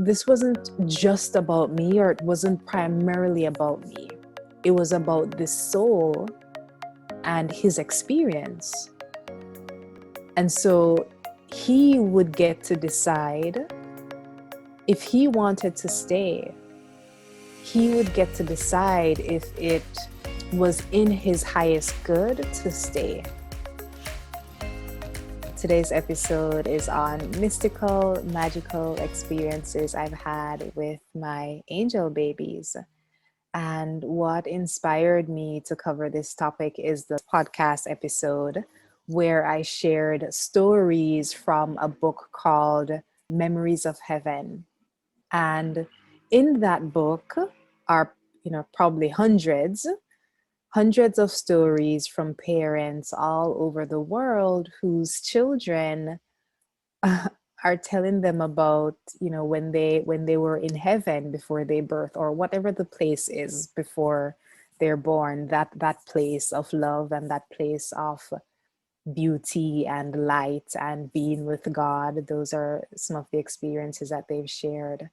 this wasn't just about me, or it wasn't primarily about me. It was about this soul and his experience. And so he would get to decide if he wanted to stay. He would get to decide if it was in his highest good to stay. Today's episode is on mystical, magical experiences I've had with my angel babies. And what inspired me to cover this topic is the podcast episode where I shared stories from a book called Memories of Heaven. And in that book are, probably hundreds of stories from parents all over the world whose children are telling them about, when they were in heaven before they birth, or whatever the place is before they're born, that place of love and that place of beauty and light and being with God. Those are some of the experiences that they've shared.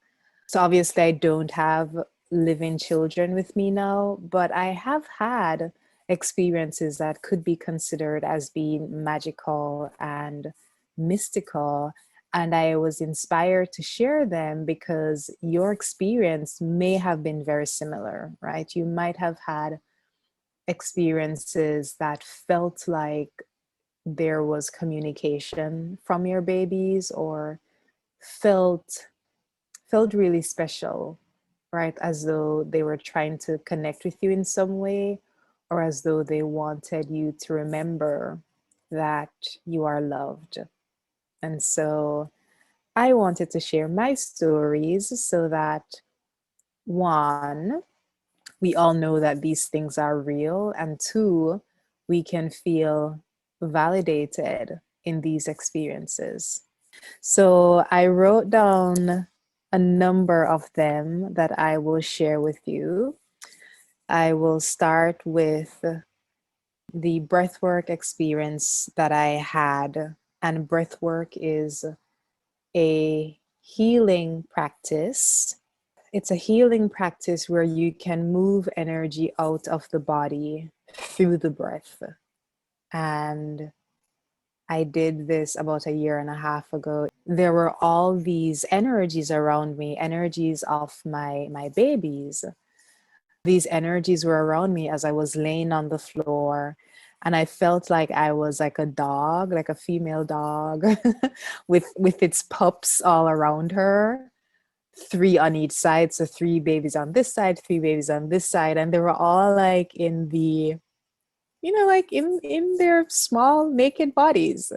So obviously I don't have living children with me now, but I have had experiences that could be considered as being magical and mystical. And I was inspired to share them because your experience may have been very similar, right? You might have had experiences that felt like there was communication from your babies, or felt really special, right? As though they were trying to connect with you in some way, or as though they wanted you to remember that you are loved. And so I wanted to share my stories so that, one, we all know that these things are real, and two, we can feel validated in these experiences. So I wrote down a number of them that I will share with you. I will start with the breathwork experience that I had. And breathwork is a healing practice. It's a healing practice where you can move energy out of the body through the breath. And I did this about a year and a half ago. There were all these energies around me, energies of my babies. These energies were around me as I was laying on the floor, and I felt like I was like a dog, like a female dog with its pups all around her, three on each side. So three babies on this side, three babies on this side, and they were all like in the, like in their small naked bodies.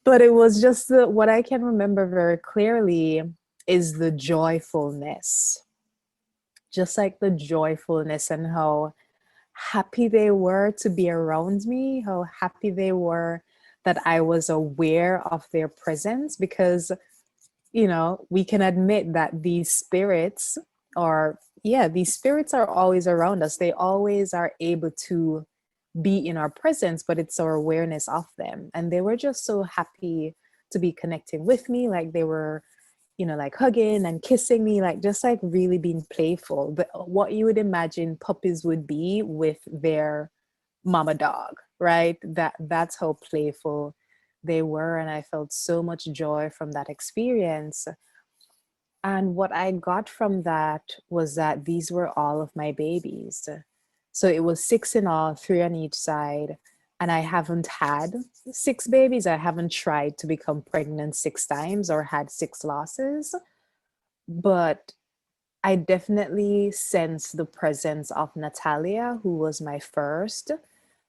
But it was just what I can remember very clearly is the joyfulness, just like the joyfulness, and how happy they were to be around me, how happy they were that I was aware of their presence. Because, we can admit that these spirits these spirits are always around us. They always are able to be in our presence, but it's our awareness of them. And they were just so happy to be connecting with me. Like they were, like hugging and kissing me, like just like really being playful. But what you would imagine puppies would be with their mama dog, right? That's how playful they were. And I felt so much joy from that experience. And what I got from that was that these were all of my babies. So it was six in all, three on each side. And I haven't had six babies. I haven't tried to become pregnant six times or had six losses. But I definitely sense the presence of Natalia, who was my first.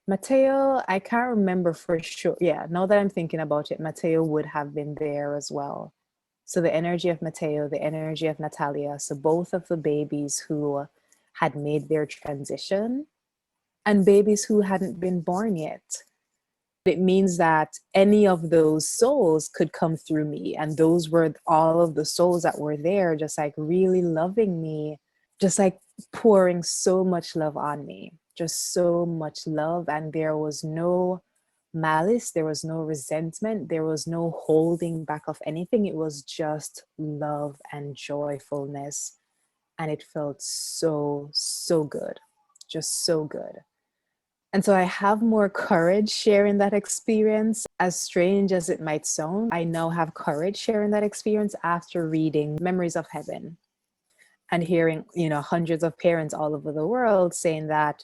Mateo, I can't remember for sure. Yeah, now that I'm thinking about it, Mateo would have been there as well. So the energy of Mateo, the energy of Natalia, so both of the babies who had made their transition and babies who hadn't been born yet. It means that any of those souls could come through me. And those were all of the souls that were there, just like really loving me, just like pouring so much love on me, just so much love. And there was no malice, there was no resentment, there was no holding back of anything. It was just love and joyfulness. And it felt so, so good, just so good. And so I have more courage sharing that experience. As strange as it might sound, I now have courage sharing that experience after reading Memories of Heaven and hearing, hundreds of parents all over the world saying that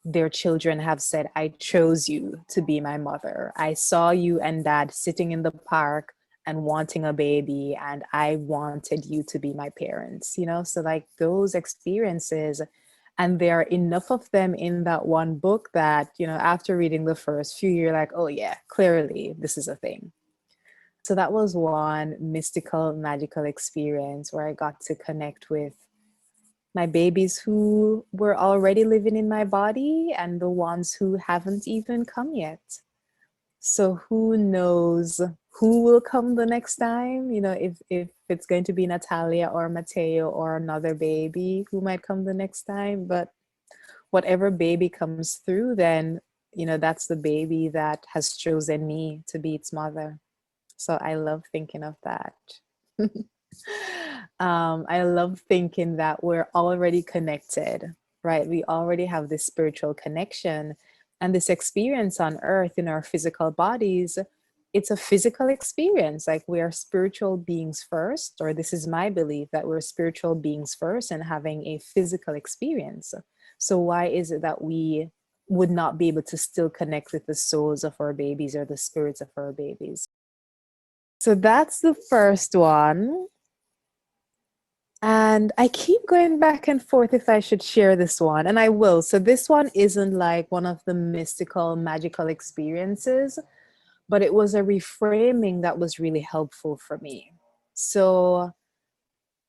their children have said, I chose you to be my mother. I saw you and dad sitting in the park and wanting a baby, and I wanted you to be my parents, So like those experiences, and there are enough of them in that one book that, after reading the first few, you're like, oh yeah, clearly this is a thing. So that was one mystical, magical experience where I got to connect with my babies who were already living in my body and the ones who haven't even come yet. So who knows who will come the next time? If it's going to be Natalia or Mateo or another baby who might come the next time. But whatever baby comes through, then, that's the baby that has chosen me to be its mother. So I love thinking of that. I love thinking that we're already connected, right? We already have this spiritual connection and this experience on earth in our physical bodies. It's a physical experience. Like we are spiritual beings first, or this is my belief that we're spiritual beings first and having a physical experience. So why is it that we would not be able to still connect with the souls of our babies or the spirits of our babies? So that's the first one. And I keep going back and forth if I should share this one, and I will. So this one isn't like one of the mystical, magical experiences, but it was a reframing that was really helpful for me. So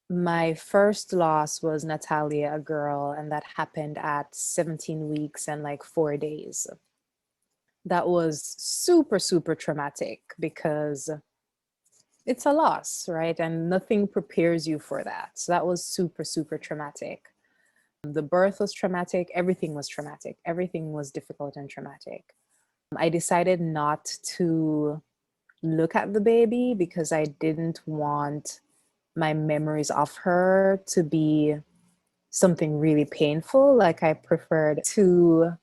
my first loss was Natalia, a girl, and that happened at 17 weeks and like 4 days. That was super, super traumatic because it's a loss, right? And nothing prepares you for that. So that was super, super traumatic. The birth was traumatic. Everything was traumatic. Everything was difficult and traumatic. I decided not to look at the baby because I didn't want my memories of her to be something really painful. Like I preferred to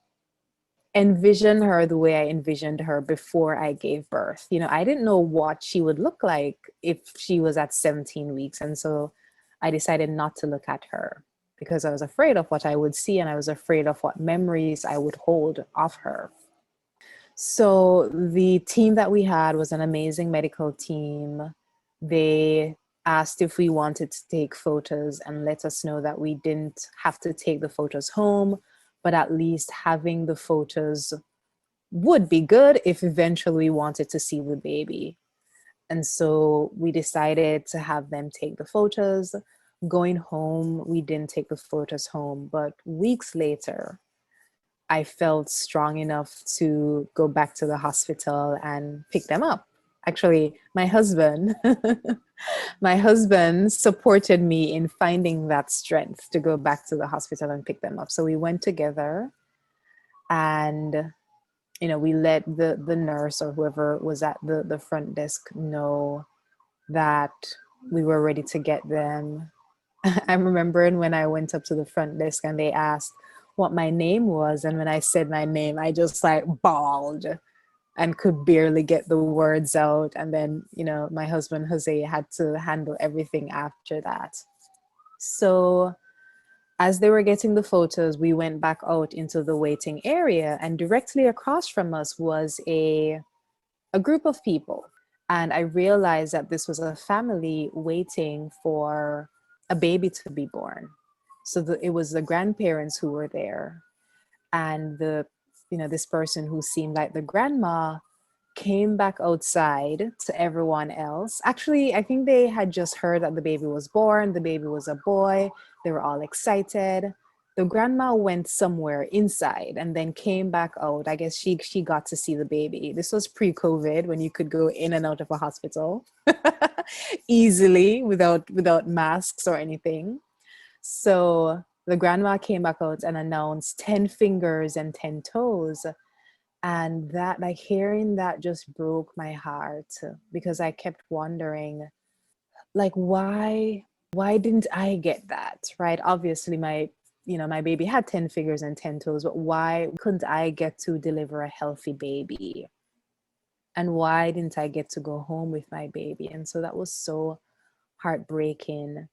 envision her the way I envisioned her before I gave birth. I didn't know what she would look like if she was at 17 weeks. And so I decided not to look at her because I was afraid of what I would see and I was afraid of what memories I would hold of her. So the team that we had was an amazing medical team. They asked if we wanted to take photos and let us know that we didn't have to take the photos home, but at least having the photos would be good if eventually we wanted to see the baby. And so we decided to have them take the photos. Going home, we didn't take the photos home, but weeks later, I felt strong enough to go back to the hospital and pick them up. Actually, my husband, my husband supported me in finding that strength to go back to the hospital and pick them up. So we went together and we let the nurse or whoever was at the front desk know that we were ready to get them. I'm remembering when I went up to the front desk and they asked what my name was. And when I said my name, I just like bawled and could barely get the words out. And then, my husband, Jose, had to handle everything after that. So as they were getting the photos, we went back out into the waiting area, and directly across from us was a group of people. And I realized that this was a family waiting for a baby to be born. So it was the grandparents who were there. And this person who seemed like the grandma came back outside to everyone else. Actually, I think they had just heard that the baby was born. The baby was a boy. They were all excited. The grandma went somewhere inside and then came back out. I guess she got to see the baby. This was pre-COVID when you could go in and out of a hospital easily without masks or anything. So the grandma came back out and announced 10 fingers and 10 toes. And that, like, hearing that just broke my heart, because I kept wondering, like, why didn't I get that, right? Obviously my baby had 10 fingers and 10 toes, but why couldn't I get to deliver a healthy baby? And why didn't I get to go home with my baby? And so that was so heartbreaking.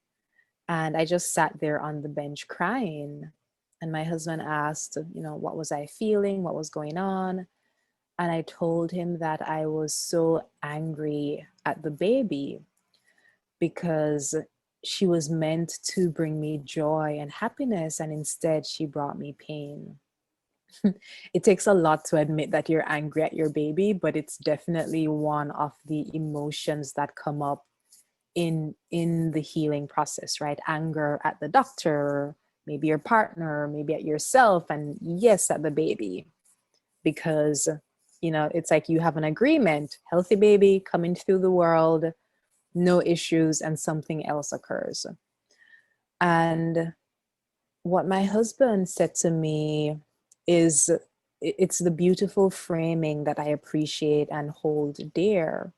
And I just sat there on the bench crying. And my husband asked, what was I feeling? What was going on? And I told him that I was so angry at the baby because she was meant to bring me joy and happiness, and instead she brought me pain. It takes a lot to admit that you're angry at your baby, but it's definitely one of the emotions that come up in the healing process, right? Anger at the doctor, maybe your partner, maybe at yourself, and yes, at the baby. Because it's like you have an agreement, healthy baby coming through the world, no issues, and something else occurs. And what my husband said to me is, it's the beautiful framing that I appreciate and hold dear.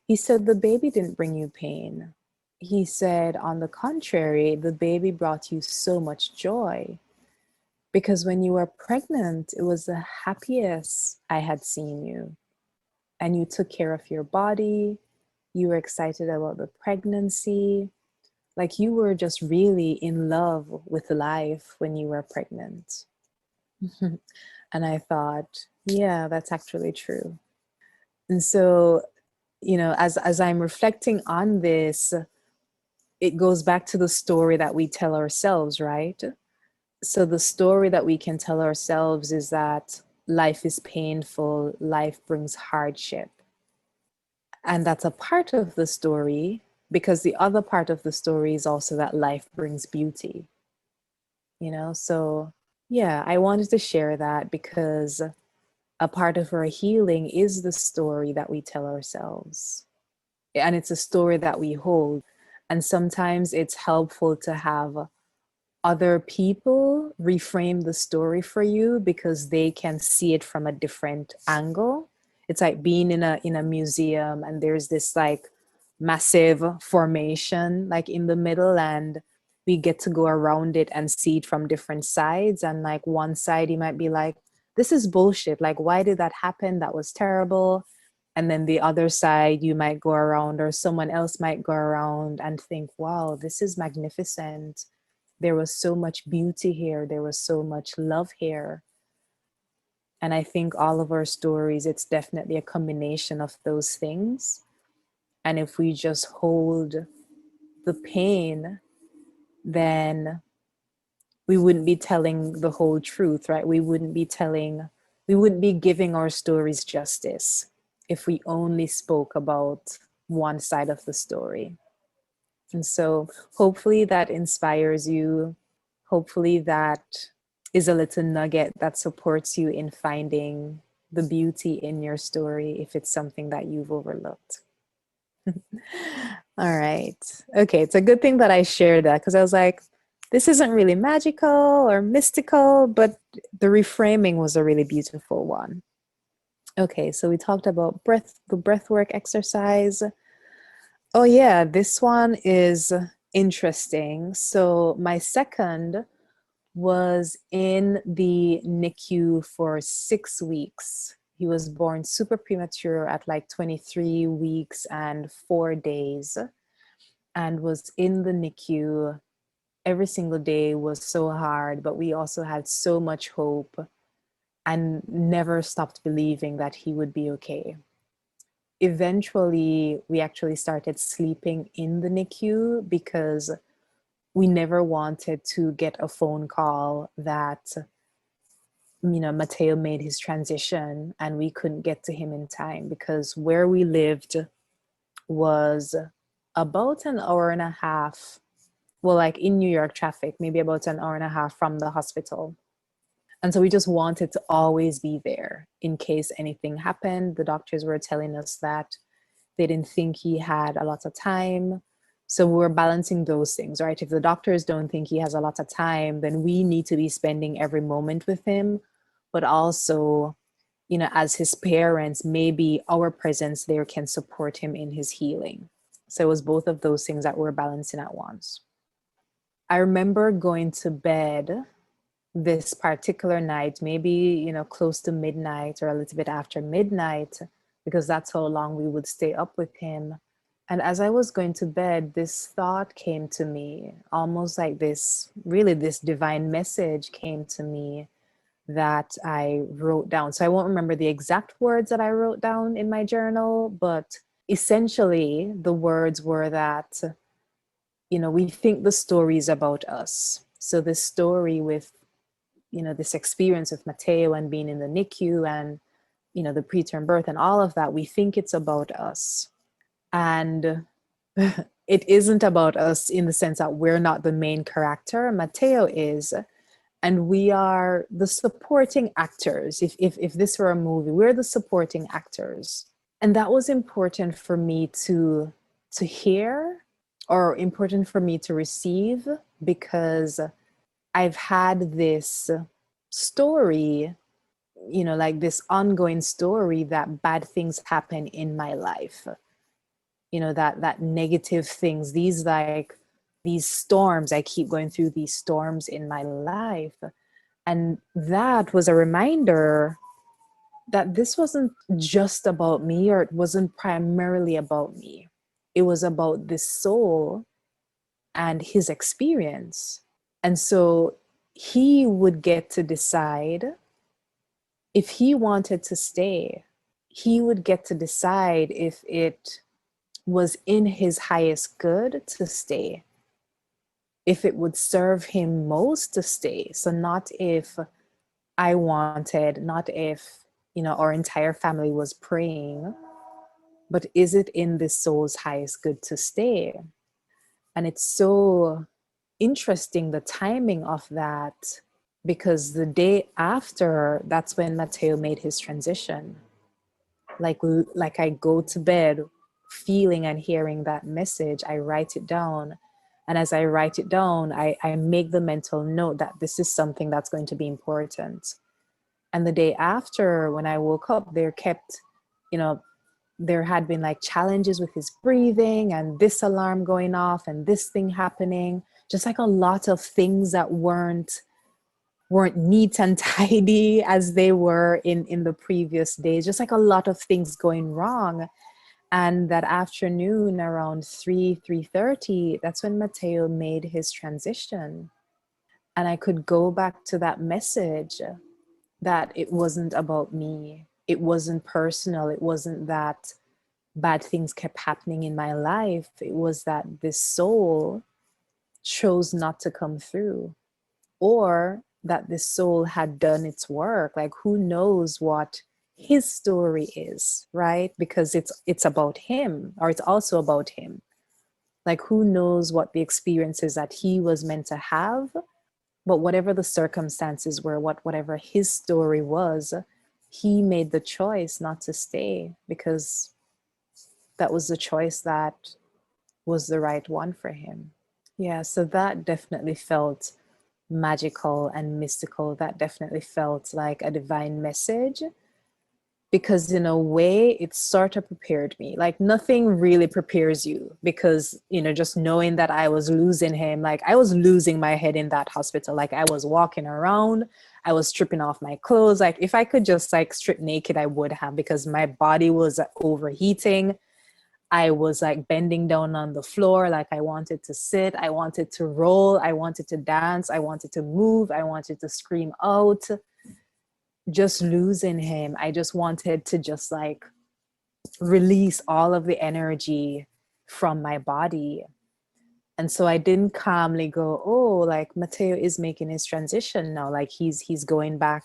He said, the baby didn't bring you pain. He said, on the contrary, the baby brought you so much joy, because when you were pregnant, it was the happiest I had seen you. And you took care of your body. You were excited about the pregnancy. Like, you were just really in love with life when you were pregnant. And I thought, yeah, that's actually true. And so, as I'm reflecting on this, it goes back to the story that we tell ourselves, right? So the story that we can tell ourselves is that life is painful, life brings hardship. And that's a part of the story, because the other part of the story is also that life brings beauty. So yeah, I wanted to share that, because a part of our healing is the story that we tell ourselves. And it's a story that we hold. And sometimes it's helpful to have other people reframe the story for you, because they can see it from a different angle. It's like being in a museum, and there's this like massive formation like in the middle, and we get to go around it and see it from different sides. And like one side you might be like, this is bullshit, like why did that happen, that was terrible. And then the other side you might go around, or someone else might go around and think, wow, this is magnificent, there was so much beauty here, there was so much love here. And I think all of our stories, it's definitely a combination of those things. And if we just hold the pain, then we wouldn't be telling the whole truth, right? We wouldn't be giving our stories justice if we only spoke about one side of the story. And so hopefully that inspires you. Hopefully that is a little nugget that supports you in finding the beauty in your story if it's something that you've overlooked. All right. Okay, it's a good thing that I shared that, because I was like, this isn't really magical or mystical, but the reframing was a really beautiful one. Okay, so we talked about the breathwork exercise. Oh yeah, this one is interesting. So my second was in the NICU for 6 weeks. He was born super premature at like 23 weeks and 4 days, and was in the NICU. Every single day was so hard, but we also had so much hope and never stopped believing that he would be okay. Eventually, we actually started sleeping in the NICU, because we never wanted to get a phone call that Mateo made his transition and we couldn't get to him in time, because where we lived was about an hour and a half, well, like in New York traffic, maybe about an hour and a half from the hospital. And so we just wanted to always be there in case anything happened. The doctors were telling us that they didn't think he had a lot of time. So we're balancing those things, right? If the doctors don't think he has a lot of time, then we need to be spending every moment with him. But also, as his parents, maybe our presence there can support him in his healing. So it was both of those things that were balancing at once. I remember going to bed this particular night, maybe, close to midnight or a little bit after midnight, because that's how long we would stay up with him. And as I was going to bed, this thought came to me, almost like this divine message came to me that I wrote down. So I won't remember the exact words that I wrote down in my journal, but essentially the words were that, we think the story is about us. So this story with, this experience with Mateo and being in the NICU and, the preterm birth and all of that, we think it's about us. And it isn't about us in the sense that we're not the main character. Mateo is, and we are the supporting actors. If this were a movie, we're the supporting actors. And that was important for me to hear, or important for me to receive, because I've had this story, like this ongoing story that bad things happen in my life. That negative things, these storms, I keep going through these storms in my life. And that was a reminder that this wasn't just about me, or it wasn't primarily about me. It was about this soul and his experience. And so he would get to decide if he wanted to stay. He would get to decide if it was in his highest good to stay, if it would serve him most to stay. So not if I wanted, not if, our entire family was praying, but is it in this soul's highest good to stay? And it's so interesting, the timing of that, because the day after, that's when Mateo made his transition. Like I go to bed feeling and hearing that message, I write it down. And as I write it down, I make the mental note that this is something that's going to be important. And the day after, when I woke up, there had been like challenges with his breathing, and this alarm going off and this thing happening, just like a lot of things that weren't neat and tidy as they were in the previous days, just like a lot of things going wrong. And that afternoon around 3:30, that's when Mateo made his transition. And I could go back to that message that it wasn't about me. It wasn't personal. It wasn't that bad things kept happening in my life. It was that this soul chose not to come through, or that this soul had done its work. Like, who knows what his story is, right? Because it's about him, or it's also about him. Like, who knows what the experiences that he was meant to have. But whatever the circumstances were, whatever his story was, he made the choice not to stay, because that was the choice that was the right one for him. Yeah, so that definitely felt magical and mystical. That definitely felt like a divine message, because in a way it sort of prepared me. Like, nothing really prepares you, because just knowing that I was losing him, like I was losing my head in that hospital. Like, I was walking around, I was stripping off my clothes. Like, if I could just like strip naked, I would have, because my body was overheating. I was like bending down on the floor. Like, I wanted to sit, I wanted to roll, I wanted to dance, I wanted to move, I wanted to scream out. Just losing him, I just wanted to just like release all of the energy from my body. And so I didn't calmly go, oh, like Mateo is making his transition now, like he's going back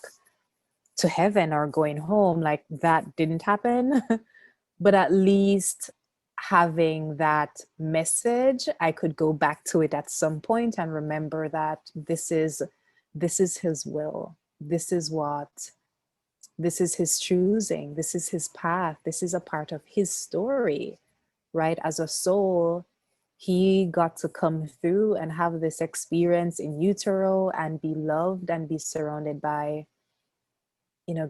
to heaven or going home. Like, that didn't happen. But at least having that message, I could go back to it at some point and remember that this is his will. This is his choosing. This is his path. This is a part of his story, right? As a soul, he got to come through and have this experience in utero and be loved and be surrounded by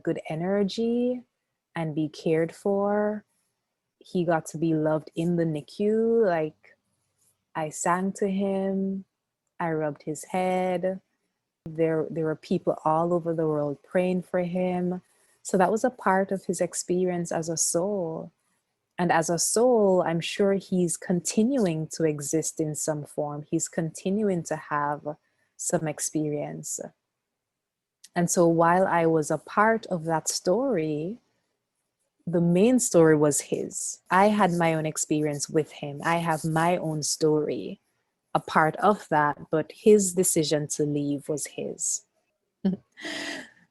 good energy and be cared for. He got to be loved in the NICU. Like, I sang to him, I rubbed his head. There were people all over the world praying for him. So that was a part of his experience as a soul. And as a soul, I'm sure he's continuing to exist in some form. He's continuing to have some experience. And so while I was a part of that story, the main story was his. I had my own experience with him. I have my own story, a part of that, but his decision to leave was his.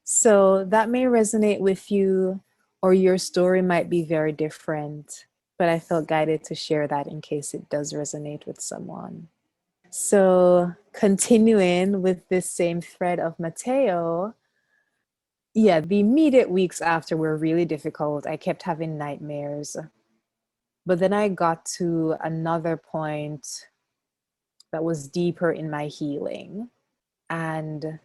So that may resonate with you, or your story might be very different, but I felt guided to share that in case it does resonate with someone. So, continuing with this same thread of Mateo, yeah, the immediate weeks after were really difficult. I kept having nightmares. But then I got to another point that was deeper in my healing. And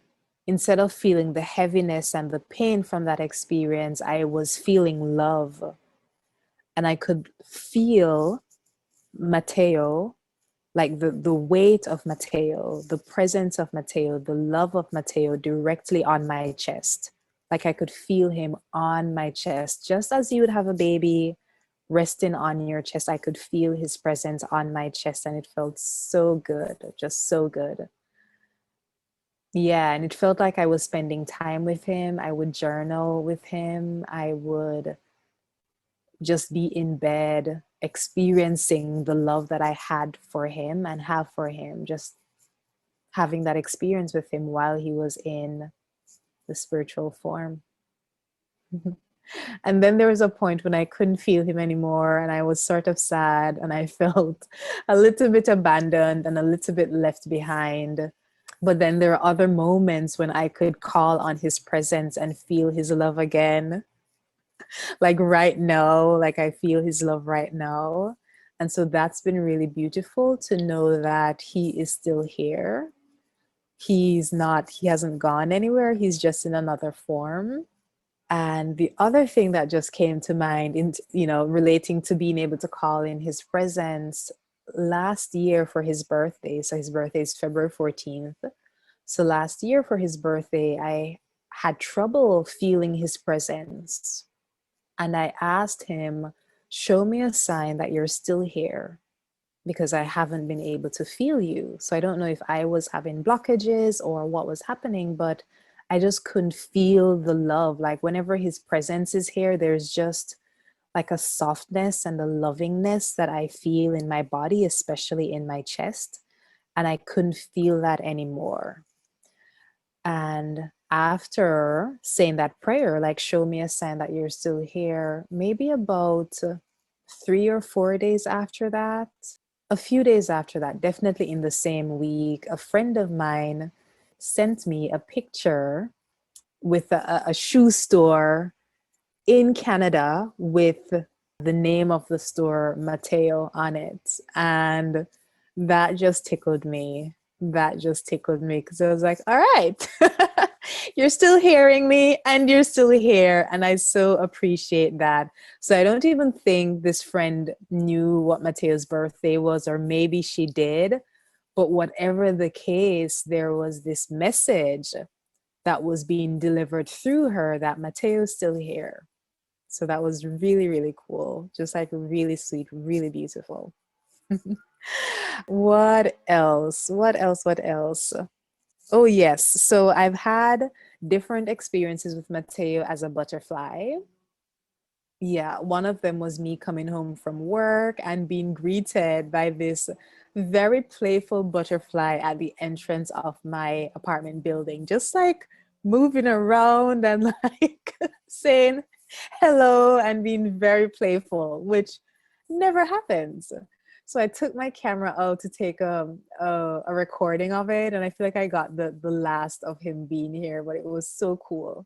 instead of feeling the heaviness and the pain from that experience, I was feeling love. And I could feel Mateo, like the weight of Mateo, the presence of Mateo, the love of Mateo directly on my chest. Like I could feel him on my chest, just as you would have a baby resting on your chest. I could feel his presence on my chest, and it felt so good, just so good. Yeah, and it felt like I was spending time with him. I would journal with him. I would just be in bed experiencing the love that I had for him and have for him, just having that experience with him while he was in the spiritual form. And then there was a point when I couldn't feel him anymore, and I was sort of sad, and I felt a little bit abandoned and a little bit left behind. But then there are other moments when I could call on his presence and feel his love again. Like right now, like I feel his love right now. And so that's been really beautiful to know that he is still here. He hasn't gone anywhere. He's just in another form. And the other thing that just came to mind in, relating to being able to call in his presence last year for his birthday. So his birthday is February 14th. So last year for his birthday, I had trouble feeling his presence. And I asked him, show me a sign that you're still here, because I haven't been able to feel you. So I don't know if I was having blockages or what was happening, but I just couldn't feel the love. Like whenever his presence is here, there's just like a softness and a lovingness that I feel in my body, especially in my chest. And I couldn't feel that anymore. And after saying that prayer, like, show me a sign that you're still here, maybe about 3 or 4 days after that, a few days after that, definitely in the same week, a friend of mine sent me a picture with a shoe store in Canada with the name of the store, Mateo, on it. And that just tickled me. That just tickled me because I was like, all right, you're still hearing me and you're still here. And I so appreciate that. So I don't even think this friend knew what Mateo's birthday was, or maybe she did. But whatever the case, there was this message that was being delivered through her that Mateo's still here. So that was really, really cool. Just like really sweet, really beautiful. What else? What else? What else? Oh, yes. So I've had different experiences with Mateo as a butterfly. Yeah, one of them was me coming home from work and being greeted by this very playful butterfly at the entrance of my apartment building, just like moving around and like saying hello and being very playful, which never happens. So I took my camera out to take a recording of it, and I feel like I got the last of him being here, but it was so cool.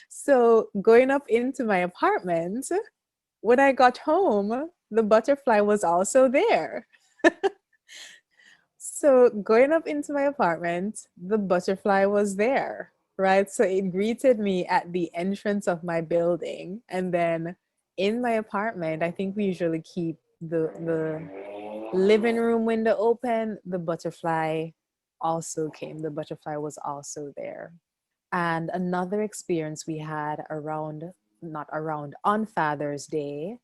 So going up into my apartment, when I got home, the butterfly was also there. So going up into my apartment, the butterfly was there. right? So it greeted me at the entrance of my building. And then in my apartment, I think we usually keep the living room window open. The butterfly also came. The butterfly was also there. And another experience we had around, not around, on Father's Day,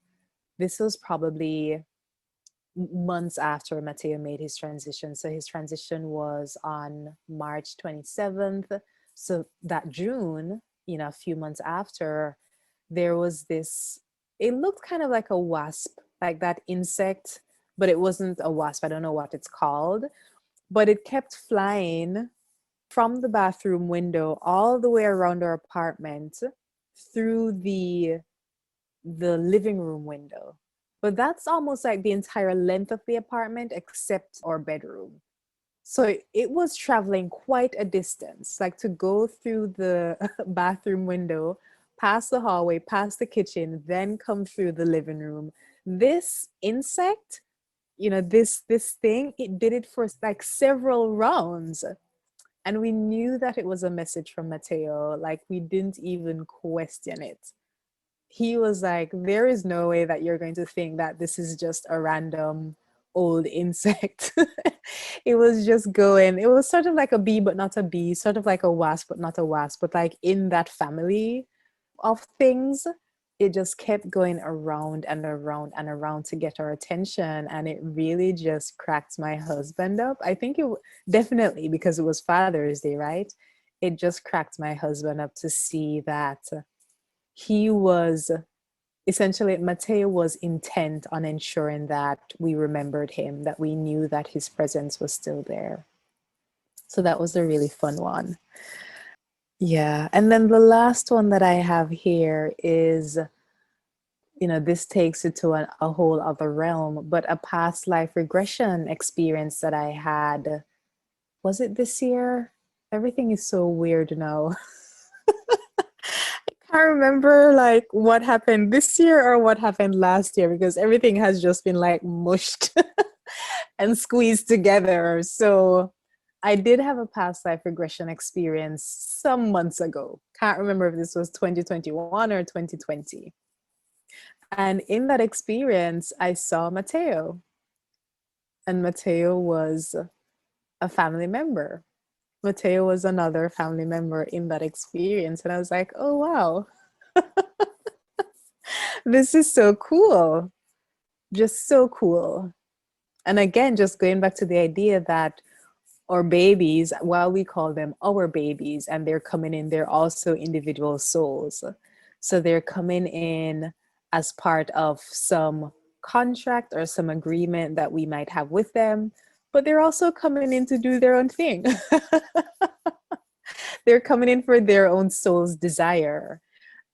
this was probably months after Mateo made his transition. So his transition was on March 27th. So that June, a few months after, there was this, it looked kind of like a wasp, like that insect, but it wasn't a wasp. I don't know what it's called, but it kept flying from the bathroom window all the way around our apartment through the living room window. But that's almost like the entire length of the apartment except our bedroom. So it was traveling quite a distance, like to go through the bathroom window, past the hallway, past the kitchen, then come through the living room. This insect, this thing, it did it for like several rounds. And we knew that it was a message from Mateo. Like we didn't even question it. He was like, there is no way that you're going to think that this is just a random old insect. It was just going, it was sort of like a bee, but not a bee, sort of like a wasp, but not a wasp, but like in that family of things. It just kept going around and around and around to get our attention. And it really just cracked my husband up. I think definitely because it was Father's Day, right? It just cracked my husband up to see that he was essentially, Mateo was intent on ensuring that we remembered him, that we knew that his presence was still there. So that was a really fun one. Yeah. And then the last one that I have here is, this takes it to a whole other realm, but a past life regression experience that I had. Was it this year? Everything is so weird now. I remember like what happened this year or what happened last year because everything has just been like mushed and squeezed together. So I did have a past life regression experience some months ago. Can't remember if this was 2021 or 2020. And in that experience, I saw Mateo, and Mateo was a family member. Mateo was another family member in that experience. And I was like, oh, wow, this is so cool. Just so cool. And again, just going back to the idea that our babies, while we call them our babies, and they're coming in, they're also individual souls. So they're coming in as part of some contract or some agreement that we might have with them, but they're also coming in to do their own thing. They're coming in for their own soul's desire.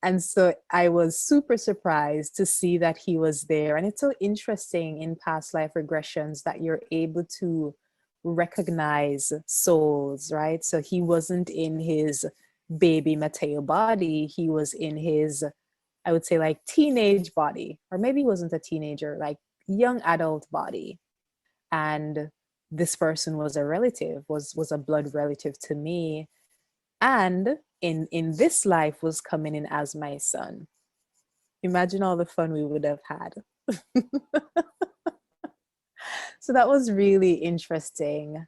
And so I was super surprised to see that he was there. And it's so interesting in past life regressions that you're able to recognize souls, right? So he wasn't in his baby Mateo body, he was in his, I would say, like teenage body, or maybe he wasn't a teenager, like young adult body. And this person was a relative, was a blood relative to me, and in this life was coming in as my son. Imagine all the fun we would have had. So that was really interesting.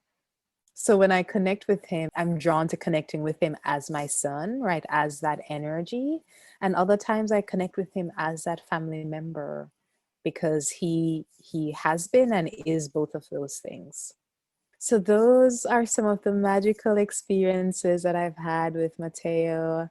So when I connect with him, I'm drawn to connecting with him as my son, right? As that energy. And other times I connect with him as that family member because he has been and is both of those things. So those are some of the magical experiences that I've had with Mateo.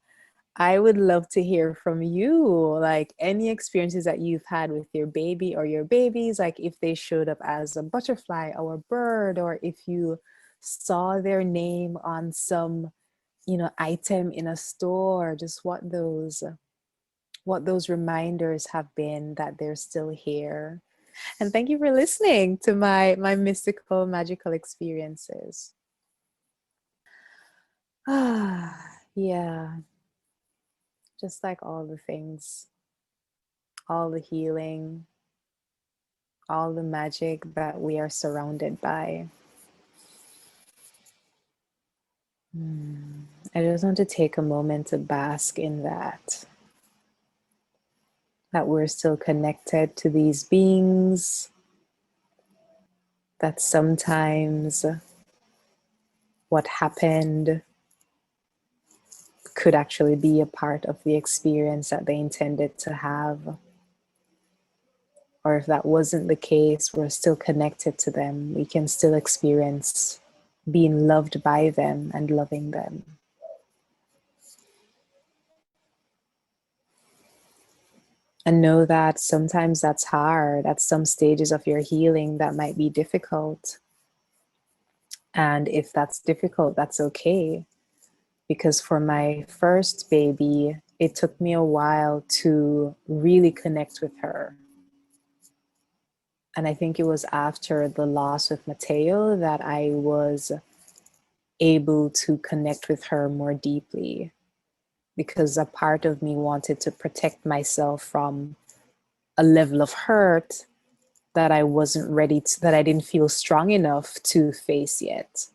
I would love to hear from you, like any experiences that you've had with your baby or your babies, like if they showed up as a butterfly or a bird, or if you saw their name on some, item in a store, just what those reminders have been that they're still here. And thank you for listening to my mystical, magical experiences. Yeah, just like all the things, all the healing, all the magic that we are surrounded by. I just want to take a moment to bask in that we're still connected to these beings, that sometimes what happened could actually be a part of the experience that they intended to have. Or if that wasn't the case, we're still connected to them. We can still experience being loved by them and loving them. And know that sometimes that's hard. At some stages of your healing, that might be difficult. And if that's difficult, that's okay. Because for my first baby, it took me a while to really connect with her. And I think it was after the loss of Mateo that I was able to connect with her more deeply, because a part of me wanted to protect myself from a level of hurt that I wasn't ready to, that I didn't feel strong enough to face yet.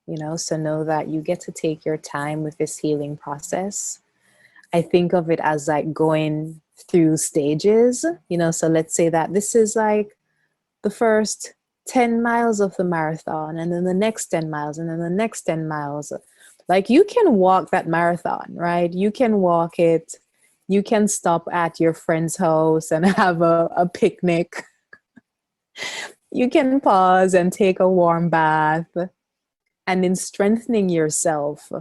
You know, so know that you get to take your time with this healing process. I think of it as like going through stages, you know, so let's say that this is like the first 10 miles of the marathon, and then the next 10 miles, and then the next 10 miles. Like you can walk that marathon, right? You can walk it. You can stop at your friend's house and have a picnic. You can pause and take a warm bath. And in strengthening yourself,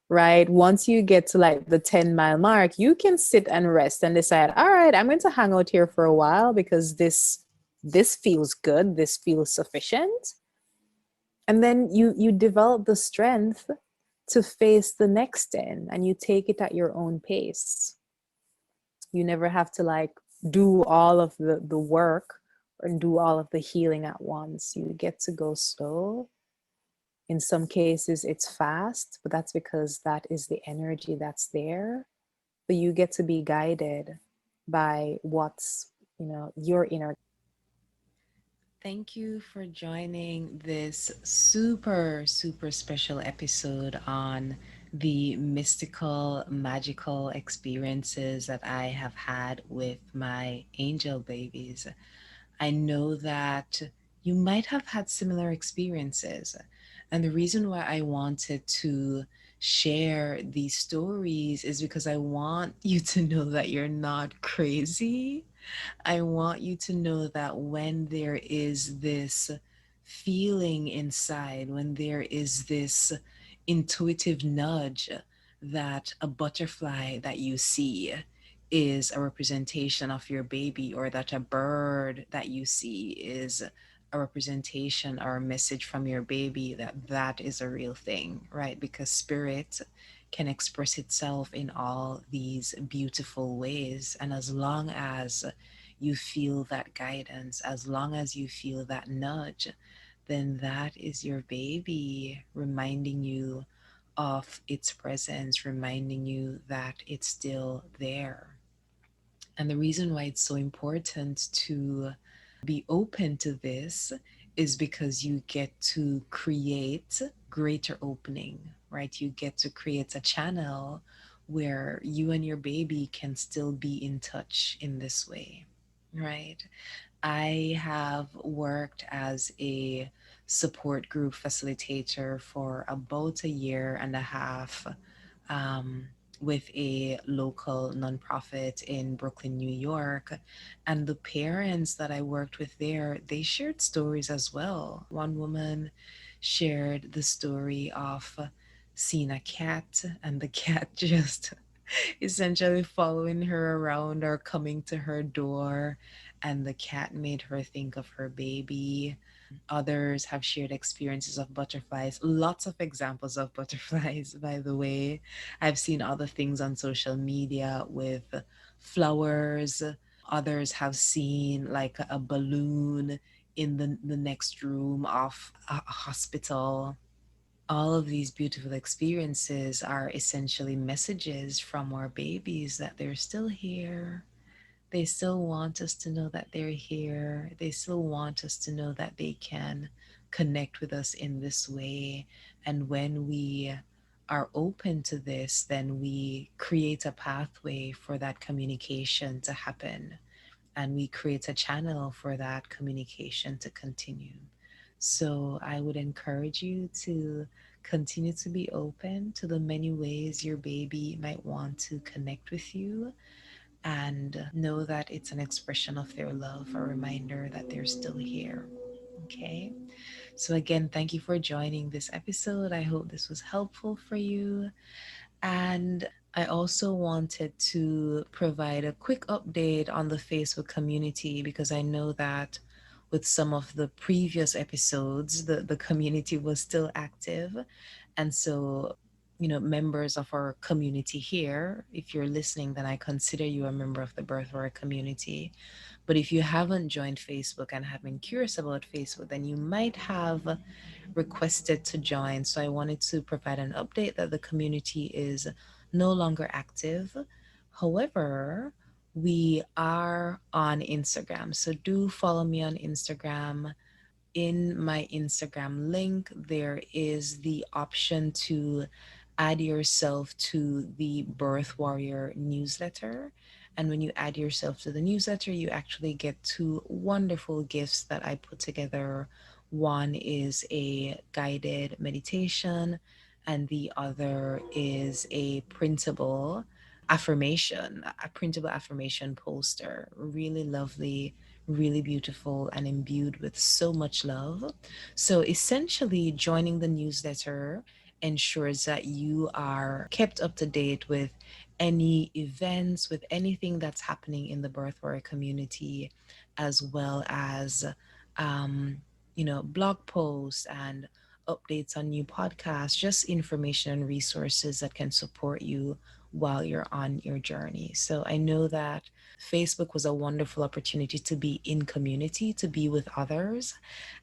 right? Once you get to like the 10-mile mark, you can sit and rest and decide, all right, I'm going to hang out here for a while because this feels good, this feels sufficient. And then you develop the strength to face the next 10, and you take it at your own pace. You never have to like do all of the work or do all of the healing at once. You get to go slow. In some cases, it's fast, but that's because that is the energy that's there. But you get to be guided by what's, you know, your inner. Thank you for joining this super, super special episode on the mystical, magical experiences that I have had with my angel babies. I know that you might have had similar experiences. And the reason why I wanted to share these stories is because I want you to know that you're not crazy. I want you to know that when there is this feeling inside, when there is this intuitive nudge that a butterfly that you see is a representation of your baby, or that a bird that you see is a representation or a message from your baby, that is a real thing, right? Because spirit can express itself in all these beautiful ways. And as long as you feel that guidance, as long as you feel that nudge, then that is your baby reminding you of its presence, reminding you that it's still there. And the reason why it's so important to be open to this is because you get to create greater opening, right? You get to create a channel where you and your baby can still be in touch in this way, right? I have worked as a support group facilitator for about a year and a half, um, with a local nonprofit in Brooklyn, New York. And the parents that I worked with there, they shared stories as well. One woman shared the story of seeing a cat, and the cat just essentially following her around or coming to her door, and the cat made her think of her baby. Others have shared experiences of butterflies. Lots of examples of butterflies, by the way. I've seen other things on social media with flowers. Others have seen like a balloon in the next room of a hospital. All of these beautiful experiences are essentially messages from our babies that they're still here. They still want us to know that they're here. They still want us to know that they can connect with us in this way. And when we are open to this, then we create a pathway for that communication to happen, and we create a channel for that communication to continue. So I would encourage you to continue to be open to the many ways your baby might want to connect with you, and know that it's an expression of their love, a reminder that they're still here. Okay. So, again, thank you for joining this episode. I hope this was helpful for you. And I also wanted to provide a quick update on the Facebook community, because I know that with some of the previous episodes, the community was still active. And so, members of our community here, if you're listening, then I consider you a member of the Birthwork community. But if you haven't joined Facebook and have been curious about Facebook, then you might have requested to join. So I wanted to provide an update that the community is no longer active. However, we are on Instagram. So do follow me on Instagram. In my Instagram link, there is the option to add yourself to the Birth Warrior newsletter. And when you add yourself to the newsletter, you actually get two wonderful gifts that I put together. One is a guided meditation, and the other is a printable affirmation poster. Really lovely, really beautiful, and imbued with so much love. So essentially, joining the newsletter ensures that you are kept up to date with any events, with anything that's happening in the birthwork community, as well as, um, blog posts and updates on new podcasts, just information and resources that can support you while you're on your journey. So I know that Facebook was a wonderful opportunity to be in community, to be with others.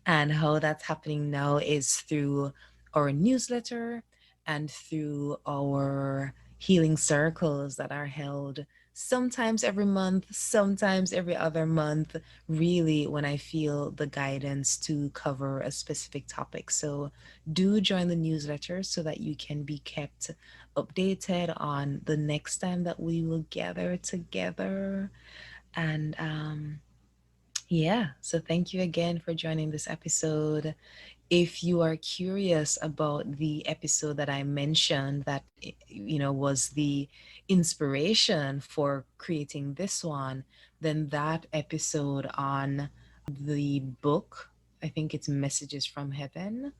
And how that's happening now is through our newsletter and through our healing circles that are held sometimes every month, sometimes every other month, really, when I feel the guidance to cover a specific topic. So do join the newsletter so that you can be kept updated on the next time that we will gather together. And yeah, so thank you again for joining this episode. If you are curious about the episode that I mentioned that was the inspiration for creating this one, then that episode on the book, I think it's Messages from Heaven,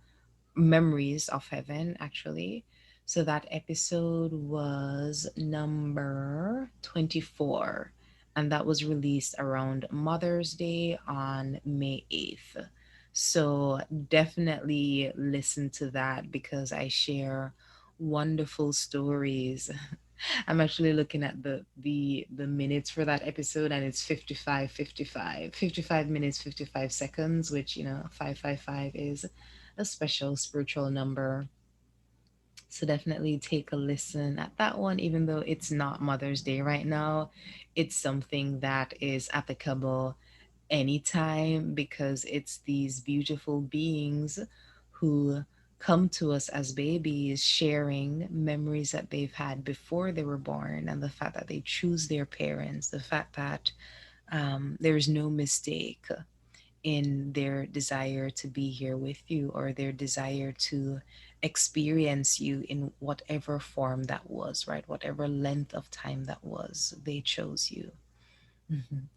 Memories of Heaven, actually. So that episode was number 24, and that was released around Mother's Day on May 8th. So definitely listen to that, because I share wonderful stories. I'm actually looking at the minutes for that episode, and it's 55 minutes 55 seconds, which 555 is a special spiritual number. So definitely take a listen at that one, even though it's not Mother's Day right now. It's something that is applicable anytime, because it's these beautiful beings who come to us as babies, sharing memories that they've had before they were born, and the fact that they choose their parents, the fact that there's no mistake in their desire to be here with you, or their desire to experience you in whatever form that was, right? Whatever length of time that was, they chose you. Mhm.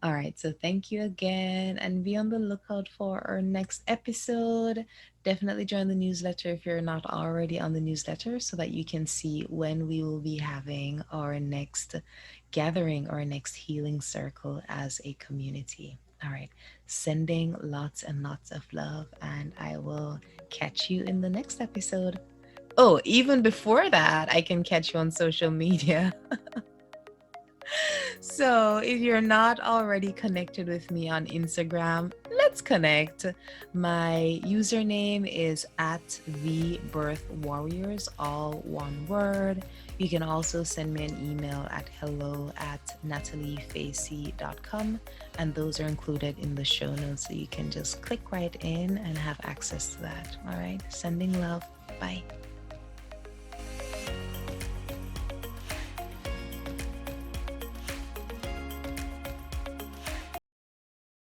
All right, so thank you again, and be on the lookout for our next episode. Definitely join the newsletter if you're not already on the newsletter, so that you can see when we will be having our next gathering, or next healing circle as a community. All right, sending lots and lots of love, and I will catch you in the next episode. Oh, even before that, I can catch you on social media. So, if you're not already connected with me on Instagram, let's connect. My username is at the Birth Warriors, all one word. You can also send me an email at hello@nataliefacey.com, and those are included in the show notes. So you can just click right in and have access to that. All right, sending love. Bye.